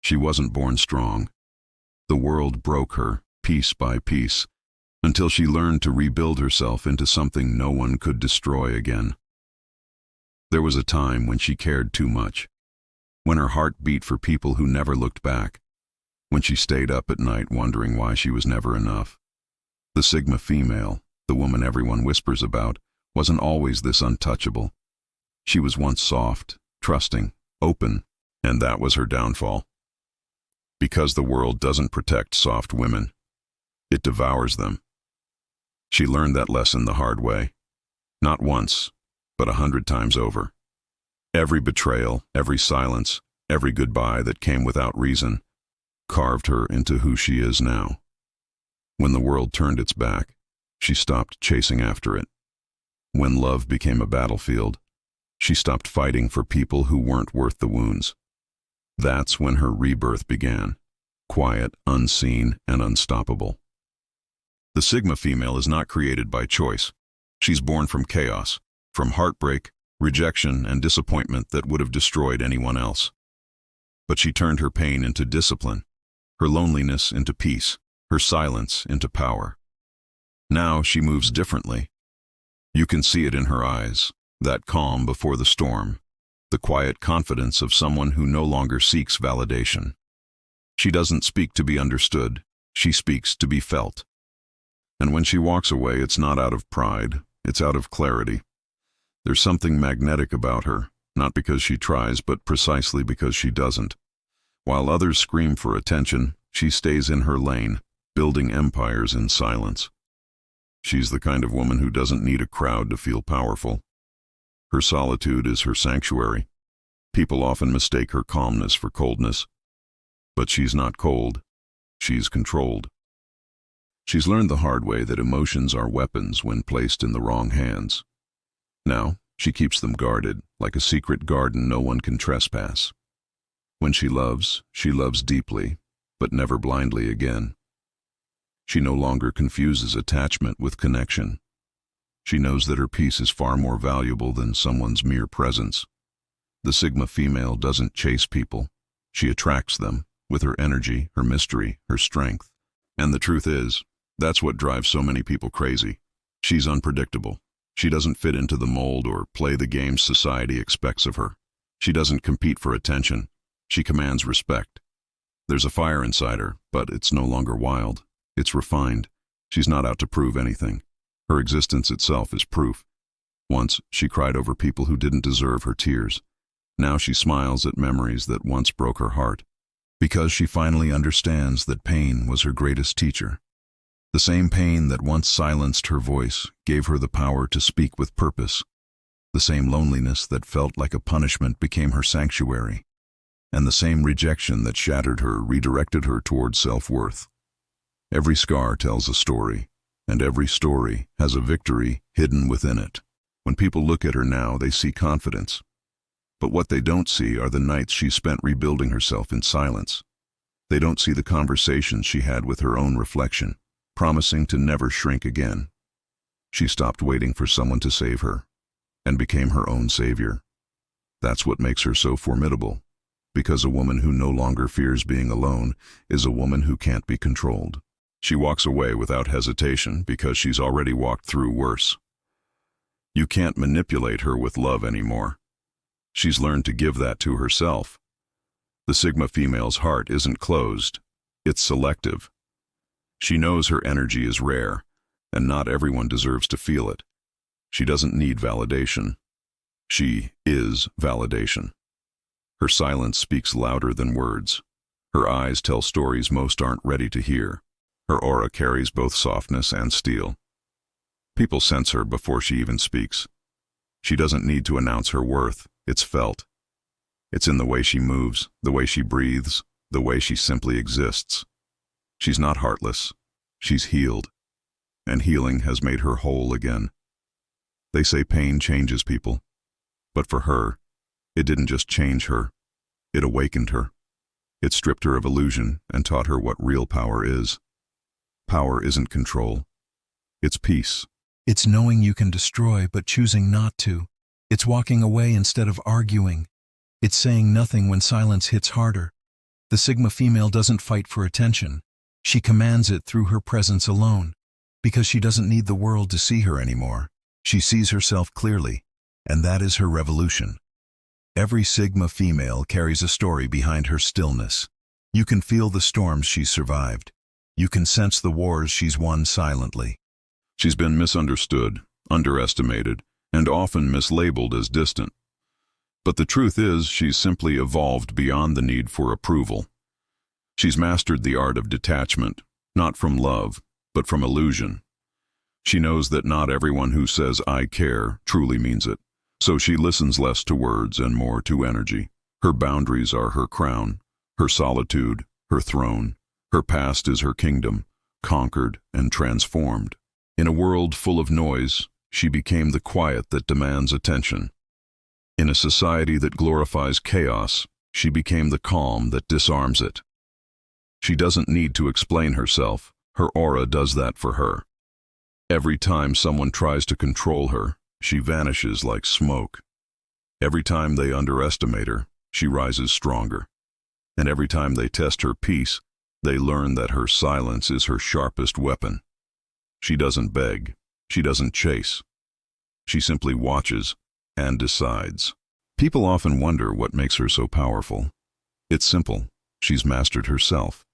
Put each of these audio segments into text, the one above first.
She wasn't born strong. The world broke her, piece by piece, until she learned to rebuild herself into something no one could destroy again. There was a time when she cared too much, when her heart beat for people who never looked back, when she stayed up at night wondering why she was never enough. The Sigma female, the woman everyone whispers about, wasn't always this untouchable. She was once soft, trusting, open, and that was her downfall. Because the world doesn't protect soft women, it devours them. She learned that lesson the hard way, not once, but 100 times over. Every betrayal, every silence, every goodbye that came without reason, carved her into who she is now. When the world turned its back, she stopped chasing after it. When love became a battlefield, she stopped fighting for people who weren't worth the wounds. That's when her rebirth began, quiet, unseen, and unstoppable. The Sigma female is not created by choice. She's born from chaos, from heartbreak, rejection, and disappointment that would have destroyed anyone else. But she turned her pain into discipline, her loneliness into peace, her silence into power. Now she moves differently. You can see it in her eyes, that calm before the storm, the quiet confidence of someone who no longer seeks validation. She doesn't speak to be understood, she speaks to be felt. And when she walks away, it's not out of pride, it's out of clarity. There's something magnetic about her, not because she tries, but precisely because she doesn't. While others scream for attention, she stays in her lane, building empires in silence. She's the kind of woman who doesn't need a crowd to feel powerful. Her solitude is her sanctuary. People often mistake her calmness for coldness. But she's not cold. She's controlled. She's learned the hard way that emotions are weapons when placed in the wrong hands. Now, she keeps them guarded, like a secret garden no one can trespass. When she loves deeply, but never blindly again. She no longer confuses attachment with connection. She knows that her peace is far more valuable than someone's mere presence. The Sigma female doesn't chase people. She attracts them, with her energy, her mystery, her strength. And the truth is, that's what drives so many people crazy. She's unpredictable. She doesn't fit into the mold or play the games society expects of her. She doesn't compete for attention. She commands respect. There's a fire inside her, but it's no longer wild. It's refined. She's not out to prove anything. Her existence itself is proof. Once, she cried over people who didn't deserve her tears. Now she smiles at memories that once broke her heart. Because she finally understands that pain was her greatest teacher. The same pain that once silenced her voice gave her the power to speak with purpose. The same loneliness that felt like a punishment became her sanctuary. And the same rejection that shattered her redirected her toward self-worth. Every scar tells a story, and every story has a victory hidden within it. When people look at her now, they see confidence. But what they don't see are the nights she spent rebuilding herself in silence. They don't see the conversations she had with her own reflection, promising to never shrink again. She stopped waiting for someone to save her, and became her own savior. That's what makes her so formidable, because a woman who no longer fears being alone is a woman who can't be controlled. She walks away without hesitation because she's already walked through worse. You can't manipulate her with love anymore. She's learned to give that to herself. The Sigma female's heart isn't closed, it's selective. She knows her energy is rare, and not everyone deserves to feel it. She doesn't need validation. She is validation. Her silence speaks louder than words. Her eyes tell stories most aren't ready to hear. Her aura carries both softness and steel. People sense her before she even speaks. She doesn't need to announce her worth. It's felt. It's in the way she moves, the way she breathes, the way she simply exists. She's not heartless. She's healed. And healing has made her whole again. They say pain changes people. But for her, it didn't just change her. It awakened her. It stripped her of illusion and taught her what real power is. Power isn't control. It's peace. It's knowing you can destroy but choosing not to. It's walking away instead of arguing. It's saying nothing when silence hits harder. The Sigma female doesn't fight for attention. She commands it through her presence alone, because she doesn't need the world to see her anymore. She sees herself clearly, and that is her revolution. Every Sigma female carries a story behind her stillness. You can feel the storms she's survived. You can sense the wars she's won silently. She's been misunderstood, underestimated, and often mislabeled as distant. But the truth is, she's simply evolved beyond the need for approval. She's mastered the art of detachment, not from love, but from illusion. She knows that not everyone who says "I care" truly means it, so she listens less to words and more to energy. Her boundaries are her crown, her solitude, her throne. Her past is her kingdom, conquered and transformed. In a world full of noise, she became the quiet that demands attention. In a society that glorifies chaos, she became the calm that disarms it. She doesn't need to explain herself. Her aura does that for her. Every time someone tries to control her, she vanishes like smoke. Every time they underestimate her, she rises stronger. And every time they test her peace, they learn that her silence is her sharpest weapon. She doesn't beg. She doesn't chase. She simply watches and decides. People often wonder what makes her so powerful. It's simple. She's mastered herself.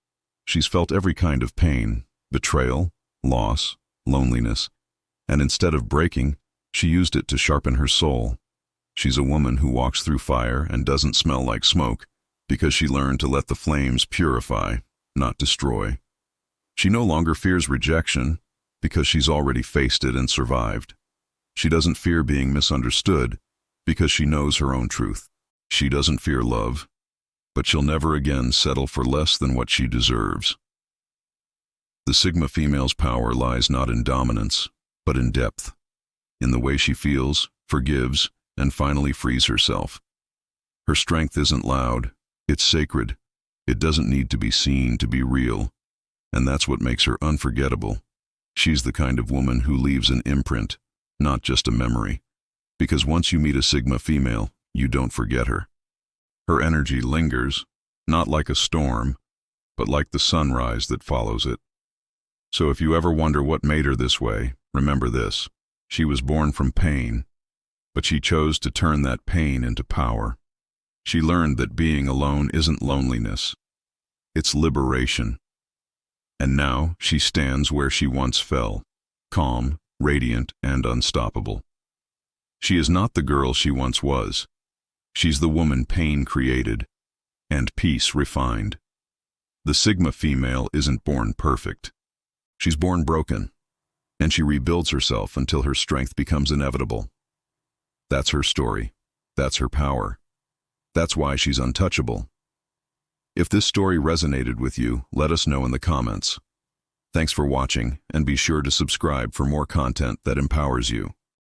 She's felt every kind of pain, betrayal, loss, loneliness, and instead of breaking, she used it to sharpen her soul. She's a woman who walks through fire and doesn't smell like smoke because she learned to let the flames purify, not destroy. She no longer fears rejection because she's already faced it and survived. She doesn't fear being misunderstood because she knows her own truth. She doesn't fear love, but she'll never again settle for less than what she deserves. The Sigma female's power lies not in dominance, but in depth, in the way she feels, forgives, and finally frees herself. Her strength isn't loud, it's sacred. It doesn't need to be seen to be real, and that's what makes her unforgettable. She's the kind of woman who leaves an imprint, not just a memory. Because once you meet a Sigma female, you don't forget her. Her energy lingers, not like a storm, but like the sunrise that follows it. So if you ever wonder what made her this way, remember this. She was born from pain, but she chose to turn that pain into power. She learned that being alone isn't loneliness. It's liberation. And now she stands where she once fell, calm, radiant, and unstoppable. She is not the girl she once was. She's the woman pain created and peace refined. The Sigma female isn't born perfect. She's born broken, and she rebuilds herself until her strength becomes inevitable. That's her story. That's her power. That's why she's untouchable. If this story resonated with you, let us know in the comments. Thanks for watching, and be sure to subscribe for more content that empowers you.